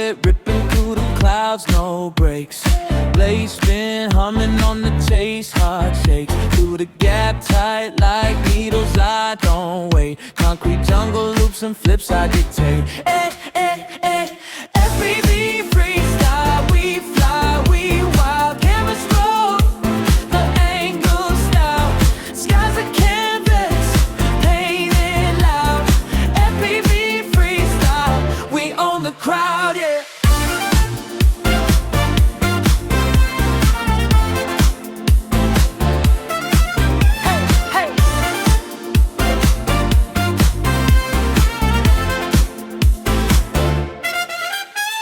jet, ripping through the clouds, no brakes. Blade spin, humming on the chase, heart shakes through the gap, tight like needles, I don't wait. Concrete jungle loops and flips, I dictate. FPV freestyle, we fly, we wild, cameras roll, the angles down, skies a canvas, painted loud. FPV freestyle, we own the crowd, yeah.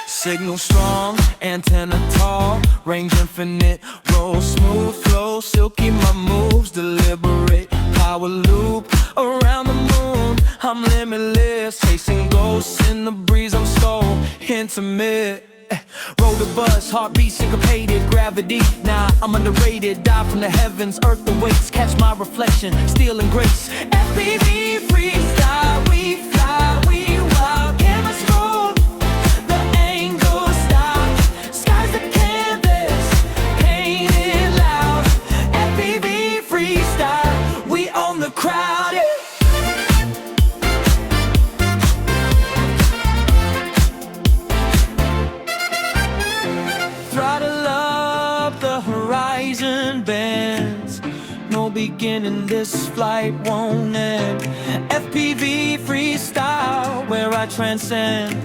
Signal strong, antenna tall, range infinite, roll smooth, flow silky, my moves deliberate. Power loop around the moon, I'm limitless, chasing ghosts in the breeze, I'm so intimate. Roll the buzz, heartbeat syncopated, gravity, nah, I'm underrated. Dive from the heavens, earth awaits, catch my reflection, steel and grace. FPV freestyle, we fly, we wild, cameras roll, the angles stop, sky's the canvas, painted loud. FPV freestyle, we own the crowd, yeah. Throttle up, the horizon bends, no beginning, this flight won't end. FPV freestyle, where I transcend.